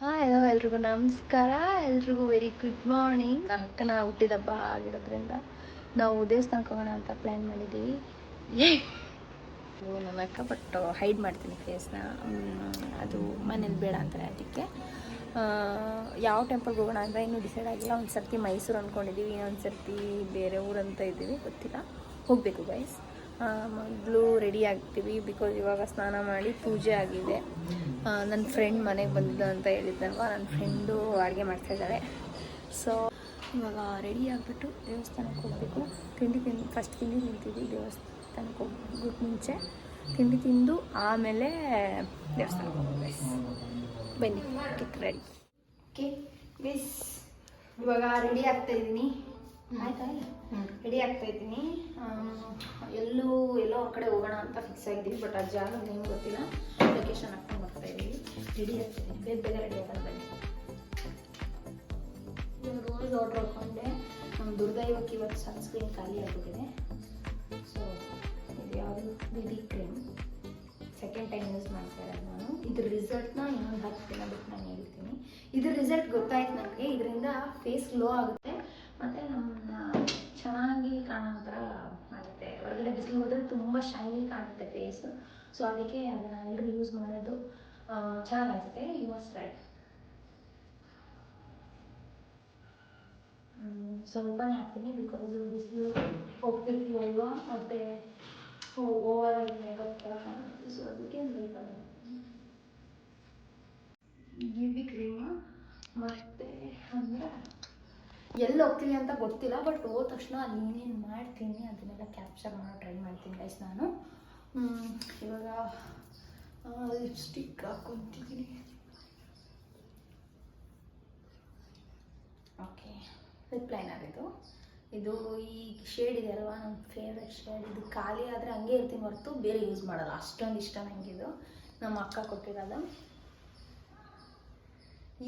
Hello ಎಲ್ರಿಗೂ ನಮಸ್ಕಾರ. ಎಲ್ರಿಗೂ ವೆರಿ ಗುಡ್ ಮಾರ್ನಿಂಗ್. ನನ್ನ ಅಕ್ಕನ ಹುಟ್ಟಿದ ಹಬ್ಬ ಆಗಿರೋದ್ರಿಂದ ನಾವು ದೇವಸ್ಥಾನಕ್ಕೆ ಹೋಗೋಣ ಅಂತ ಪ್ಲ್ಯಾನ್ ಮಾಡಿದ್ದೀವಿ. ನನ್ನ ಅಕ್ಕ ಬಟ್ ಹೈಡ್ ಮಾಡ್ತೀನಿ ಫೇಸ್ನ, ಅದು ಮನೇಲಿ ಬೇಡ ಅಂತಾರೆ. ಅದಕ್ಕೆ ಯಾವ ಟೆಂಪಲ್ಗೆ ಹೋಗೋಣ ಅಂತ ಇನ್ನೂ ಡಿಸೈಡ್ ಆಗಿಲ್ಲ. ಒಂದು ಸರ್ತಿ ಮೈಸೂರು ಅಂದ್ಕೊಂಡಿದ್ದೀವಿ, ಇನ್ನೊಂದು ಸರ್ತಿ ಬೇರೆ ಊರಂತ ಇದ್ದೀವಿ, ಗೊತ್ತಿಲ್ಲ. ಹೋಗಬೇಕು ಗೈಸ್. ಮೊದಲು ರೆಡಿ ಆಗ್ತೀವಿ ಬಿಕಾಸ್ ಇವಾಗ ಸ್ನಾನ ಮಾಡಿ ಪೂಜೆ ಆಗಿದೆ. ನನ್ನ ಫ್ರೆಂಡ್ ಮನೆಗೆ ಬಂದಿದ್ದ ಅಂತ ಹೇಳಿದ್ದಲ್ವ, ನನ್ನ ಫ್ರೆಂಡು ಅಡುಗೆ ಮಾಡ್ತಾಯಿದ್ದಾಳೆ. ಸೊ ಇವಾಗ ರೆಡಿ ಆಗಿಬಿಟ್ಟು ದೇವಸ್ಥಾನಕ್ಕೆ ಹೋಗಬೇಕು. ಫಸ್ಟ್ ತಿಂಡಿ ತಿಂತೀವಿ. ದೇವಸ್ಥಾನಕ್ಕೆ ಹೋಗೋಕ್ಕೆ ಮುಂಚೆ ತಿಂಡಿ ತಿಂದು ಆಮೇಲೆ ದೇವಸ್ಥಾನಕ್ಕೆ ಹೋಗ್ಬೇಕು. ಬನ್ನಿ, ಕೇಕ್ ರೆಡಿ. ಓಕೆ ಬಿಸ್, ಇವಾಗ ರೆಡಿ ಆಗ್ತಾಯಿದ್ದೀನಿ. ಆಯ್ತಾ? ರೆಡಿ ಆಗ್ತಾಯಿದ್ದೀನಿ. ಎಲ್ಲೋ ಅವ್ರ ಕಡೆ ಹೋಗೋಣ ಅಂತ ಫಿಕ್ಸ್ ಆಗಿದ್ದೀವಿ. ಬಟ್ ಆ ಜಾಗ ನಿಮ್ಗೆ ಗೊತ್ತಿಲ್ಲ. ಲೊಕೇಶನ್ ಹಾಕ್ಕೊಂಡು ಬರ್ತಾಯಿದ್ದೀವಿ. ರೆಡಿ ಆಗ್ತಾಯಿದ್ದೀನಿ. ಬೇಗ ರೆಡಿ ಆಗೋದು ಬನ್ನಿ. ರೋಸ್ ಆರ್ಡ್ರ್ ಹಾಕ್ಕೊಂಡೆ. ನಮ್ಮ ದುರ್ದೈವಕ್ಕೆ ಇವತ್ತು ಸನ್ಸ್ಕ್ರೀನ್ ಖಾಲಿ ಆಗಿಬಿಟ್ಟಿದೆ. ಸೊ ಇದು ಯಾವುದು BB cream second time use ಮಾಡ್ತಾ ಇರೋದು ನಾನು. ಇದ್ರ ರಿಸಲ್ಟ್ನ ಇನ್ನೊಂದು 10 ದಿನ ಬಿಟ್ಟು ನಾನು ಹೇಳ್ತೀನಿ. ಇದ್ರ ರಿಸಲ್ಟ್ ಗೊತ್ತಾಯ್ತು ನನಗೆ. ಇದರಿಂದ ಫೇಸ್ ಗ್ಲೋ ಆಗುತ್ತೆ ಮತ್ತು ನಮ್ಮನ್ನ ಚೆನ್ನಾಗಿ ಕಾಣೋ ಥರ ಆಗುತ್ತೆ. ಹೊರಗಡೆ ಬಿಸಿಲು ಹೋದರೆ ತುಂಬ ಶೈನಿ ಕಾಣುತ್ತೆ ಫೇಸು. ಸೊ ಅದಕ್ಕೆ ಅದನ್ನು ಎಲ್ಲರೂ ಯೂಸ್ ಮಾಡೋದು ಚೆನ್ನಾಗಾಗುತ್ತೆ. ಯೂಸ್ ರೈಟ್ ಸ್ವಲ್ಪನೇ ಹಾಕ್ತೀನಿ ಬಿಕಾಸ್ ಬಿಸಿಲು ಹೋಗ್ತಿರ್ತೀವಿ ಅಲ್ವಾ, ಮತ್ತು ಓವರ್ ಮೇಕಪ್ ಥರ ಕಾಣುತ್ತೆ. ಸೊ ಅದಕ್ಕೆ BB ಕ್ರೀಮು. ಮತ್ತು ಅಂದರೆ ಎಲ್ಲಿ ಹೋಗ್ತೀನಿ ಅಂತ ಗೊತ್ತಿಲ್ಲ, ಬಟ್ ಹೋದ ತಕ್ಷಣ ಅಲ್ಲಿ ಏನೇನು ಮಾಡ್ತೀನಿ ಅದನ್ನೆಲ್ಲ ಕ್ಯಾಪ್ಚರ್ ಮಾಡೋ ಟ್ರೈ ಮಾಡ್ತೀನಿ ಗೈಸ್ ನಾನು. ಇವಾಗ ಲಿಪ್ಸ್ಟಿಕ್ ಹಾಕ್ಕೊತಿದ್ದೀನಿ. ಓಕೆ, ಲಿಪ್ ಲೈನರ್ ಇದು ಈ ಶೇಡ್ ಇದೆ ಅಲ್ವಾ, ನನ್ನ ಫೇವ್ರೆಟ್ ಶೇಡ್. ಇದು ಖಾಲಿ ಆದರೆ ಹಂಗೆ ಇರ್ತೀನಿ ಹೊರತು ಬೇರೆ ಯೂಸ್ ಮಾಡಲ್ಲ. ಅಷ್ಟೊಂದು ಇಷ್ಟ ನನಗಿದು. ನಮ್ಮ ಅಕ್ಕ ಕೊಟ್ಟಿರೋದು.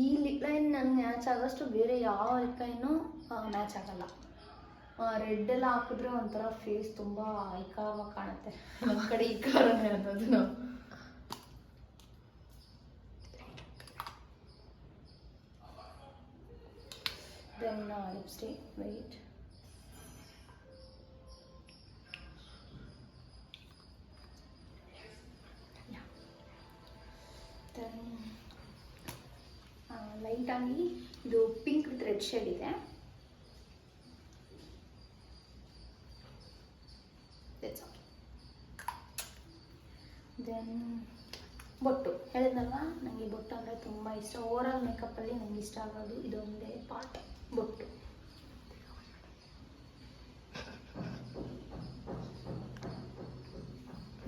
ಈ ಲಿಪ್ ಲೈನ್ ನನಗೆ ಮ್ಯಾಚ್ ಆಗೋಷ್ಟು ಬೇರೆ ಯಾವ ಲಿಪ್ ಲೈನು ಮ್ಯಾಚ್ ಆಗಲ್ಲ. ರೆಡ್ ಎಲ್ಲ ಹಾಕಿದ್ರೆ ಒಂಥರ ಫೇಸ್ ತುಂಬ ಐಕಾರವಾಗಿ ಕಾಣುತ್ತೆ. ನಮ್ಮ ಕಡೆ ಇಕಾರನೇ ಅನ್ನೋದು ನಾವು. Then lipstick white. ದೆನ್ ಲೈಟಾಗಿ ಇದು ಪಿಂಕ್ ವಿತ್ ರೆಡ್ ಶೇಡ್ ಇದೆ. ದೆನ್ ಬೊಟ್ಟು. ಹೇಳಿದ್ನಲ್ವಾ, ನನಗೆ ಬೊಟ್ಟು ಅಂದರೆ ತುಂಬ ಇಷ್ಟ. ಓವರಾಲ್ ಮೇಕಪ್ಪಲ್ಲಿ ನನಗೆ ಇಷ್ಟ ಆಗೋದು ಇದೊಂದೇ ಪಾರ್ಟ್, ಬೊಟ್ಟು.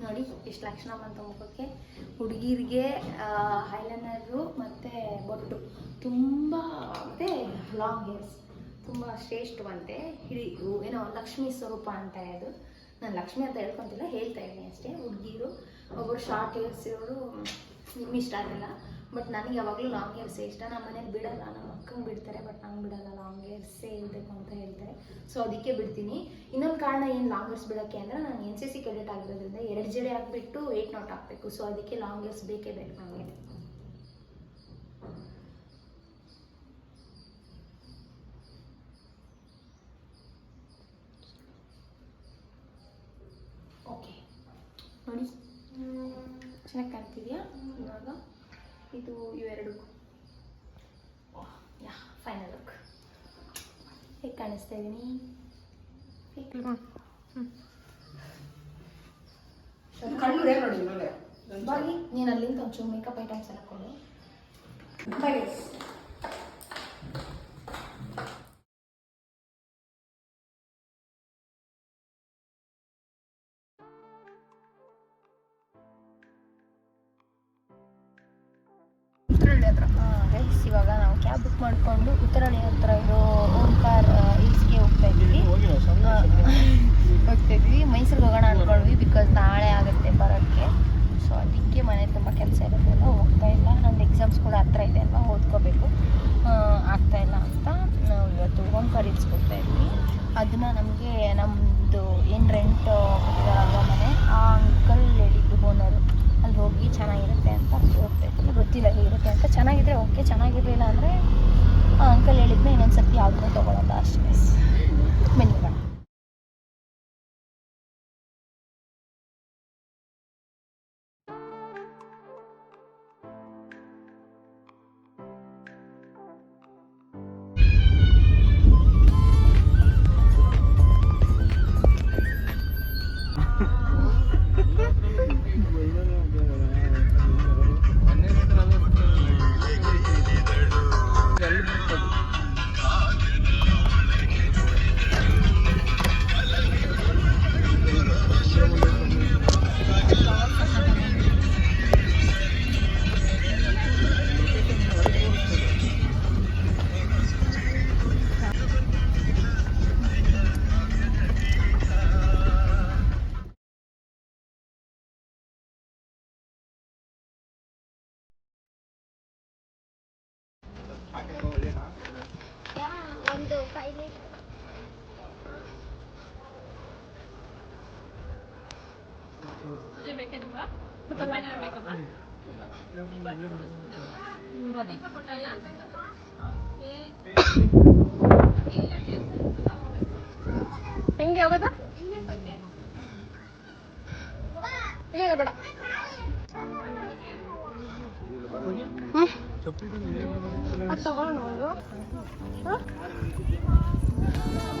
ನೋಡಿ ಎಷ್ಟು ಲಕ್ಷಣ ಬಂತು ಮುಖಕ್ಕೆ. ಹುಡುಗಿರಿಗೆ ಐಲೈನರು ಮತ್ತು ಬೊಟ್ಟು ತುಂಬ, ಮತ್ತು ಲಾಂಗ್ ಹೇರ್ಸ್ ತುಂಬ ಶ್ರೇಷ್ಠವಂತೆ. ಏನೋ ಲಕ್ಷ್ಮೀ ಸ್ವರೂಪ ಅಂತ ಇದು. ನಾನು ಲಕ್ಷ್ಮಿ ಅಂತ ಹೇಳ್ಕೊತಿಲ್ಲ, ಹೇಳ್ತಾ ಇದ್ದೀನಿ ಅಷ್ಟೇ. ಹುಡುಗಿರು ಒಬ್ಬರು ಶಾರ್ಟ್ ಹೇರ್ಸ್ ಇರೋರು ನಿಮ್ಗೆ ಇಷ್ಟ ಆಗಿಲ್ಲ, ಬಟ್ ನನಗೆ ಯಾವಾಗಲೂ ಲಾಂಗ್ ಹೇರ್ಸೇ ಇಷ್ಟ. ನಮ್ಮ ಮನೇಲಿ ಬಿಡಲ್ಲ, ನಮ್ಮ ಅಕ್ಕಂಗೆ ಬಿಡ್ತಾರೆ, ಬಟ್ ನಂಗೆ ಬಿಡಲ್ಲ. ಲಾಂಗ್ ಹೇರ್ಸೇ ಇರಬೇಕು ಅಂತ ಹೇಳ್ತಾರೆ. ಸೊ ಅದಕ್ಕೆ ಬಿಡ್ತೀನಿ. ಇನ್ನೊಂದು ಕಾರಣ ಏನು ಲಾಂಗ್ ಹೇರ್ಸ್ ಬಿಡೋಕ್ಕೆ ಅಂದರೆ, ನಾನು NCC ಕೆಡೆಟ್ ಆಗಿರೋದ್ರಿಂದ 2 ಜಡೆ ಹಾಕ್ಬಿಟ್ಟು 8 ನಾಟ್ ಹಾಕಬೇಕು. ಸೊ ಅದಕ್ಕೆ ಲಾಂಗ್ ಹೇರ್ಸ್ ಬೇಕೇ ಬೇಕು ನನಗೆ. ಓಕೆ ನೋಡಿ ಚೆನ್ನಾಗಿ ಕಾಣ್ತಿದೆಯಾ? ಇವಾಗ ಇದು ಇವೆರಡು ಯಾ ಫೈನಲ್ ಲುಕ್. ಹೇಗೆ ಕಾಣಿಸ್ತಾ ಇದ್ದೀನಿ? ಬಾಗಿ ನೀನು ಅಲ್ಲಿಂದ ಒಂಚೂರು ಮೇಕಪ್ ಐಟಮ್ಸ್ ಎಲ್ಲ ಕೊಡು. ಬಾಯ್. ಗೈಸ್, ಇವಾಗ ನಾವು ಕ್ಯಾಬ್ ಬುಕ್ ಮಾಡಿಕೊಂಡು ಉತ್ತರಳ್ಳಿ ಹತ್ರ ಇರೋ ಓಂಕಾರ ಹಿಲ್ಸ್ಗೆ ಹೋಗ್ತಾ ಇದ್ವಿ. ಮೈಸೂರಿಗೆ ಹೋಗೋಣ ಅಂದ್ಕೊಂಡ್ವಿ ಬಿಕಾಸ್ ನಾಳೆ ಆಗುತ್ತೆ ಬರೋಕ್ಕೆ. ಸೊ ಅದಕ್ಕೆ ಮನೆ ತುಂಬ ಕೆಲಸ ಇರೋದ್ರಿಂದ ಹೋಗ್ತಾ ಇಲ್ಲ. ನಂದು ಎಕ್ಸಾಮ್ಸ್ ಕೂಡ ಹತ್ರ ಇದೆ ಅಲ್ವಾ, ಓದ್ಕೋಬೇಕು, ಆಗ್ತಾಯಿಲ್ಲ ಅಂತ ನಾವು ಇವತ್ತು ಓಂಕಾರ ಹಿಲ್ಸ್ಗೆ ಹೋಗ್ತಾ ಇದ್ವಿ. ಅದನ್ನು ನಮಗೆ ನಮ್ಮದು ಏನು ರೆಂಟ್ ಕೊಟ್ಟಿದ್ದಾರಲ್ವ ಮನೆ, ಆ ಅಂಕಲ್ ಹೇಳಿದ್ದು ಓನರು ಅಲ್ಲಿ ಹೋಗಿ ಚೆನ್ನಾಗಿರುತ್ತೆ ಅಂತ ಹೋಗ್ತಾ ಇದ್ದೀನಿ. ಗೊತ್ತಿಲ್ಲ ಹೇಗಿರುತ್ತೆ ಅಂತ. ಚೆನ್ನಾಗಿದ್ರೆ ಓಕೆ, ಓಕೆ ಚೆನ್ನಾಗಿರಲಿಲ್ಲ ಅಂದರೆ ಅಂಕಲ್ ಹೇಳಿದ್ಮೇಲೆ ಇನ್ನೊಂದು ಸರ್ತಿ ಯಾವುದನ್ನೂ ತೊಗೊಳಲ್ಲ ಅಷ್ಟೇ. ಬನ್ನಿ ಬರೋಣ. ಒಂದು 5 ಲೀಟರ್ ಹೆಂಗೆ ಹೋಗೋದ ಬೇಡ ತಗೊಳ್ಳೋಣ ಒಂದು.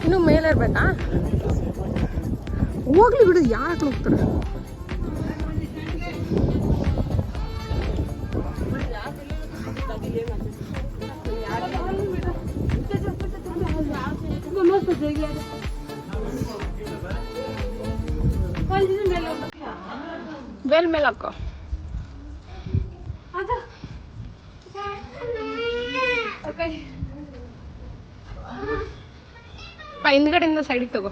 ಇನ್ನು ಮೇಲೆ ಇರ್ಬೇಕಾ? ಹೋಗ್ಲಿ ಬಿಡು, ಯಾಕೆ ಹೋಗ್ತಾರೆ? ಬೇಲ್ ಮೇಲೆ ಹಾಕೋ. ಹಿಂದ್ಗಡೆಯಿಂದ ಸೈಡಿಗೆ ತಗೋ.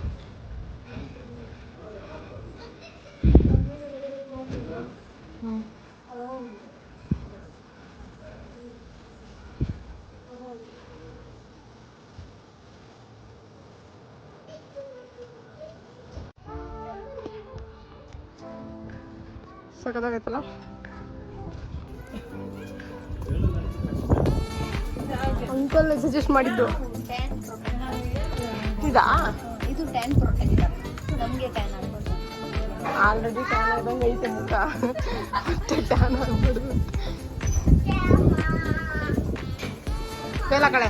ಸಕ್ಕತ್ತಾಗೈತಲ್ಲ. ಅಂಕಲ್ ಸಜೆಸ್ಟ್ ಮಾಡಿದ್ದು ಇದಾ? ಇದು 10 ಪ್ರೊಟೆಕ್ಟರ್. ನಮಗೆ 10 ಆಗ್ಬೋದು. ಆಲ್ರೆಡಿ ಟ್ಯಾನ್ ಆದಂಗೆ ಐತೆ ಮುಖ. ಮತ್ತೆ ಟ್ಯಾನ್ ಆಗ್ಬೋದು. ಮೇಲ ಕಡೆ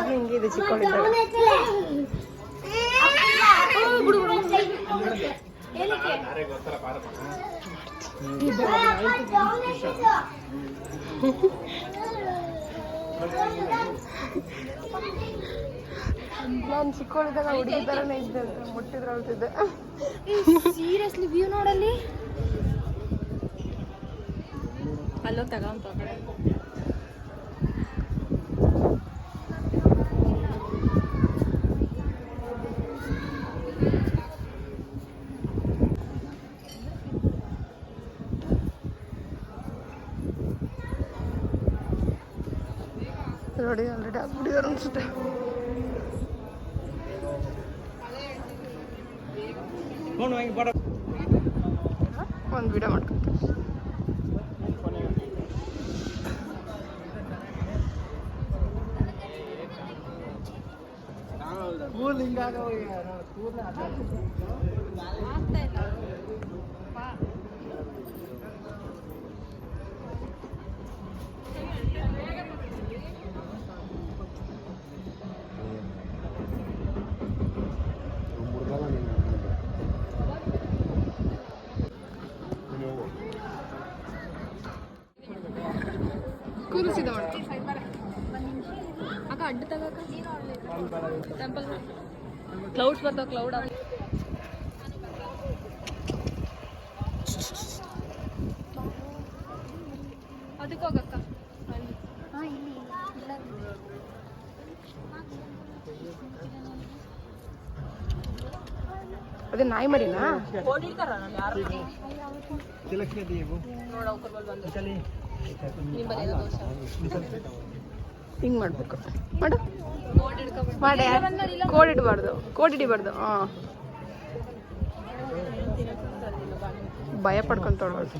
ಹಿಂಗಿದೆ ಚಿಕ್ಕವಳಿದ್ದಾಗ. ನಾನು ಚಿಕ್ಕವಳಿದ್ದಾಗ ಹುಡುಗಿ ಥರನೇ ಇದ್ದೆ, ಮುಟ್ಟಿದ್ರೆ ಅಳ್ತಿದ್ದೆ. ಸೀರಿಯಸ್ಲಿ ವ್ಯೂ ನೋಡಲ್ಲಿ. ಅಲ್ಲೋ ತಗೊಂತ ನೋಡಿ ಆಲ್ರೆಡಿ ಹಾಕ್ಬಿಟ್ಟಿದ್ದಾರೆ ಅನ್ಸುತ್ತೆ. ಒಂದು ವಿಡಿಯೋ ಮಾಡ್ಕೊತೀನಿ. ಕೂರಿಸಿದ ಅಕ್ಕ ಅಡ್ಡ ತಗಕ ಟೆಂಪಲ್ ಕ್ಲೌಡ್ಸ್ ಬರ್ತಾವ. ಕ್ಲೌಡ್ ಅದಕ್ಕೆ ಹೋಗಕ್ಕ. ಅದೇ ನಾಯಿ ಮರಿನಾ? ಹಿಂಗೆ ಮಾಡಬೇಕು ಮಾಡು ಮಾಡಿ ಕೋಡ್ ಇಡಬಾರ್ದು ಹಾಂ ಭಯ ಪಡ್ಕೊಂತೊಳ್ಬಾರ್ದು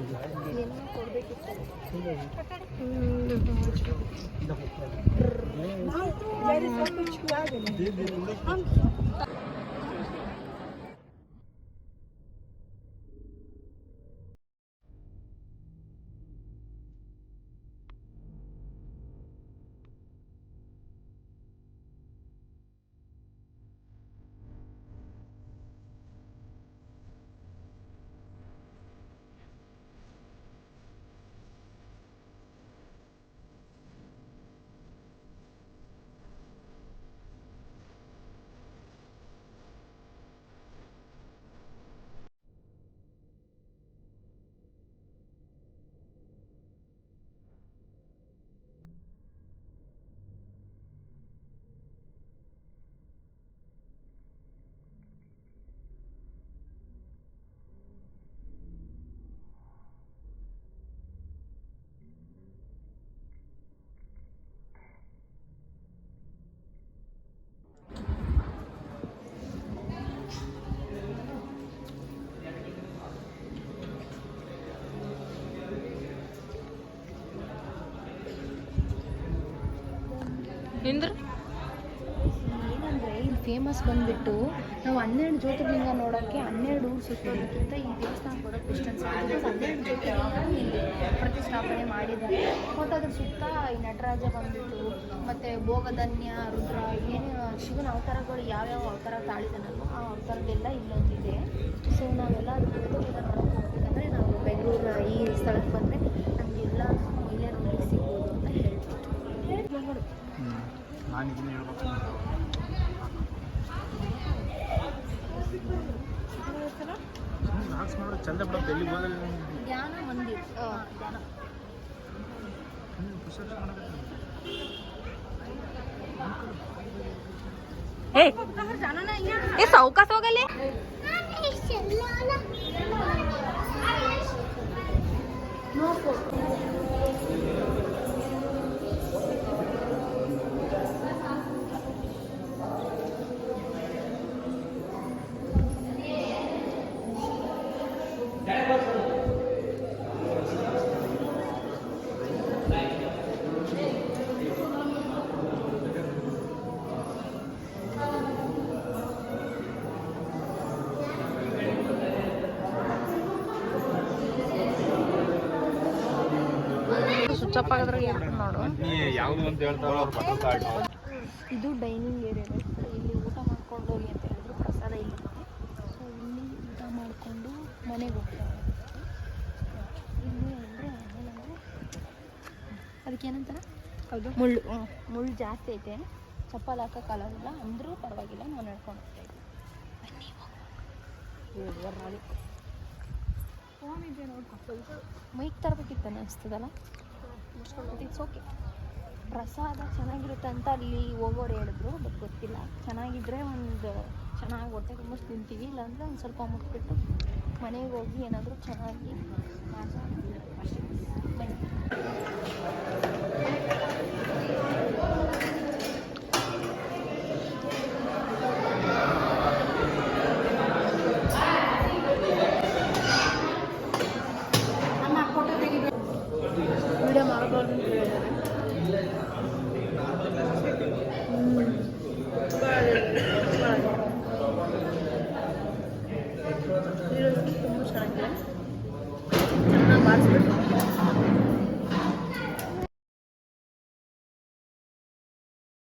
ನಿಂದ್ರ ಏನಂದರೆ ಇಲ್ಲಿ ಫೇಮಸ್ ಬಂದುಬಿಟ್ಟು ನಾವು 12 ಜ್ಯೋತಿರ್ಲಿಂಗ ನೋಡೋಕ್ಕೆ 12 ಊರು ಸುತ್ತೋದಕ್ಕಿಂತ ಈ ದೇವಸ್ಥಾನ ಕೊಡೋ ಡಿಸ್ಟೆನ್ಸ್ 12 ಜ್ಯೋತಿರ್ಲಿಂಗ ಇಲ್ಲಿ ಪ್ರತಿಷ್ಠಾಪನೆ ಮಾಡಿದ್ದಾರೆ ಮತ್ತು ಅದ್ರ ಸುತ್ತ ಈ ನಟರಾಜ ಬಂದ್ಬಿಟ್ಟು ಮತ್ತು ಭೋಗಧನ್ಯ ರುದ್ರ ಏನು ಶಿವನ ಅವತಾರಗಳು ಯಾವ್ಯಾವ ಅವತಾರ ತಾಳಿದಾನಲ್ಲ ಆ ಅವತಾರದೆಲ್ಲ ಇಲ್ಲೊಂದಿದೆ. ಸೊ ನಾವೆಲ್ಲ ಜ್ಯೋತಿರ್ಲಿಂಗ ನೋಡೋಕೆ ಹೋಗ್ಬೇಕಂದ್ರೆ ನಾವು ಬೆಂಗಳೂರಿನ ಈ ಸ್ಥಳಕ್ಕೆ ಬಂದರೆ ನಮಗೆಲ್ಲ ಇಲ್ಲೇ ನೋಡಲಿಕ್ಕೆ ಸಿಗ್ಬೋದು ಅಂತ ಹೇಳ್ಬೋದು. ಧ್ಯಾನ ಮಂದಿರ ಧ್ಯಾನ ಏ ಸಾವ್ಕಾಸ್ ಹೋಗಲಿ ಸ್ವಿಚ್ ಅಪ್ ಆಗಿದ್ರೆ ನೋಡು. ಇದು ಡೈನಿಂಗ್ ಏರಿಯಾ. ಇಲ್ಲಿ ಊಟ ಮಾಡ್ಕೊಂಡು ಹೋಗಿ ಅಂತ ಹೇಳಿದ್ರು, ಪ್ರಸಾದ ಇಲ್ಲಿ. ಸೊ ಇಲ್ಲಿ ಊಟ ಮಾಡಿಕೊಂಡು ಮನೆಗೆ ಹೋಗ್ತಾರೆ. ಇಲ್ಲಿ ಅಂದರೆ ಏನಂದರೆ ಅದಕ್ಕೇನಂತಾರೆ ಹೌದು ಮುಳ್ಳು ಮುಳ್ಳು ಜಾಸ್ತಿ ಐತೆ, ಚಪ್ಪಲ್ ಹಾಕೋಕ್ಕಾಗಲ್ಲ ಅಂದರೂ ಪರವಾಗಿಲ್ಲ, ನಾವು ನಡ್ಕೊಂಡು ಹೋಗ್ತಾ ಇದ್ವಿ. ಮೈಕ್ ತರಬೇಕಿತ್ತು ಅನಿಸ್ತದಲ್ಲ, ಇಟ್ಸ್ ಓಕೆ. ಪ್ರಸಾದ ಚೆನ್ನಾಗಿರುತ್ತೆ ಅಂತ ಅಲ್ಲಿ ಹೋಗೋರು ಹೇಳಿದ್ರು, ಬಟ್ ಗೊತ್ತಿಲ್ಲ. ಚೆನ್ನಾಗಿದ್ದರೆ ಒಂದು ಚೆನ್ನಾಗಿ ಹೊಟ್ಟೆ ತುಂಬ ತಿಂತೀವಿ, ಇಲ್ಲಾಂದರೆ ಒಂದು ಸ್ವಲ್ಪ ಮುಟ್ಬಿಟ್ಟು ಮನೆಗೆ ಹೋಗಿ ಏನಾದರೂ ಚೆನ್ನಾಗಿ ಅಷ್ಟೇ. ಬನ್ನಿ. ವಿಡಿಯೋ ಮಾಡಬಾರ್ದು ಅಂತ ಹೇಳಿದ್ದಾರೆ. ತುಂಬ ಚೆನ್ನಾಗಿದೆ, ಚೆನ್ನಾಗಿ ಬಾರಿಸ್ಬಿಟ್ಟು